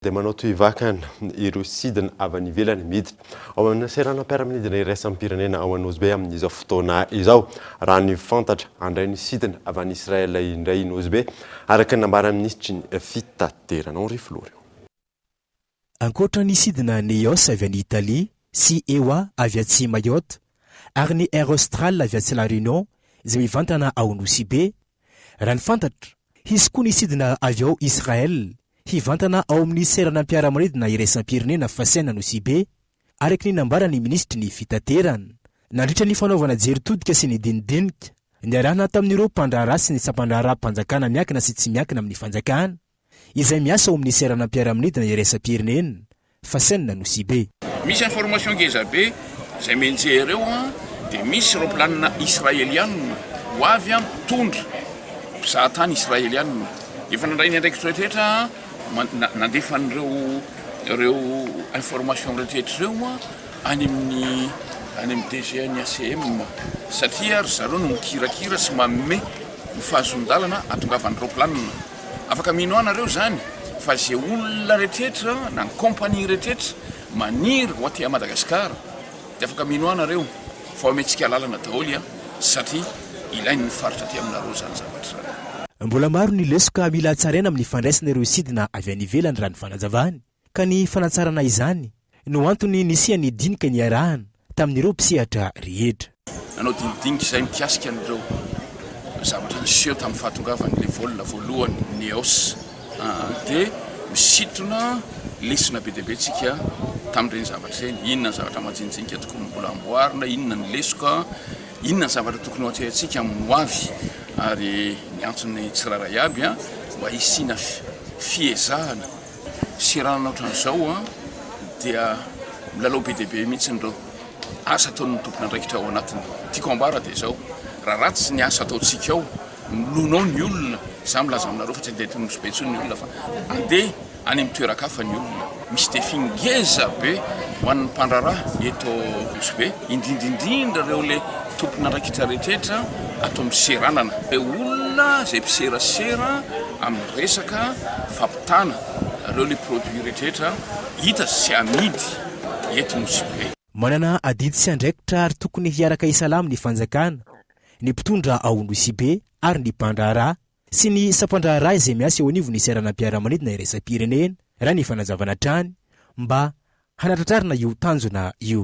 De manao toivakana ireo sidina avy any ivelany miditra ao amin'ny seranam-piara-manidina iraisam-pirenana ao Nosy Be amin'izao fotoana izao raha ny fantatra Handray ny sidina avy any Israel indray Nosy Be araka ny nambara ministry ny fitaterana Avril. Ankoatra ny sidina Neos avy any Italie sy ewa avy atsy Mayotte ary ny Air Austral avy atsy la Réunion izay mivantana ao Nosy Be, raha ny fantatra hisy koa ny sidina avy ao Israel hivantana ao amin'ny seranam-piara-manidina iraisam-pirenana Fascene Nosy Be araka ny nambara ny ministry ny fitaterana. Nandritra ny fanaovana jeritodika sy ny dinidinika niarahana tamin'ireo mpandraharaha sy ny tsampandraharaha-mpanjakana miankina sy tsy miankina amin'ny fanjakana izay miasa ao amin'ny seranam-piara-manidina iraisam-pirenena Fascene Nosy Be. Misy information ngeza be izay menjereo dia misy roplanina israelianina ho avy mitondra mpizahatany israelianina efa nandray ny andraikitra rehetra nandefan'ireo information rehetra ireo any amin'ny DG ny ACM satria zareo no mikirakira sy manome mifahazondalana atongavany roplanina. Afaka mino anareo zany fa zay olona rehetra na compagnie rehetra maniry ho aty Madagasikara dia afaka mino anareo fa ometsika lalana daholo satria ilainy ny faritra aty aminareo zany zavatra. Mbola maro ny lesoka mila tsaraina amin'ny fandraisana ireo sidina avy any ivelany raha ny fanazavany ka ny fanatsarana izany no antony nisiany dinika ny arahana tamin'ireo mpisehatra rehetra. Nanao dinidinika izay mikasika an'ireo zavatra niseho tamin'ny fahatongavany le volina voalohany Neos dia misitona lesona be dia be tsika tamin'ireny zavatra ireny. Inona ny zavatra majinijinika tokony mbola amboarina, inona ny lesoka, inona ny zavatra tokony ho atrehantsika amin'ny ho avy ary ny antony tsiraray aby mba hisina fiezahana seranana ohatran'izao dia milalao be dia be mihitsy nireo asa ataon'ny tompona andraikitra ao anatiny. Tiako ambara dia izao raha ratsy ny asa ataontsika ao milonao ny olona za milaza aminareo fa tsy andeha tony Nosy Be intsony ny olona fa andeha any amin'ny toeran-kafa ny olona. Misy defi ngeza be ho an'ny mpandraharaha eto Nosy Be indrindrindrindra ireo le tompona andraikitra rehetra atao miseranana le olona zay mpiserasera amin'ny resaka fampitana ireo le produit rehetra hita sy amidy eto Nosy Be. Manana adidy sy andraikitra ary tokony hiaraka isalama ny fanjakana, ny mpitondra ao Nosy Be ary ny mpandraharaha sy ny sampandraharaha izay miasa eo anivon'ny seranam-piara-manidina iraisam-pirenena raha ny fanazavana trany mba hanatratrarina io tanjona io.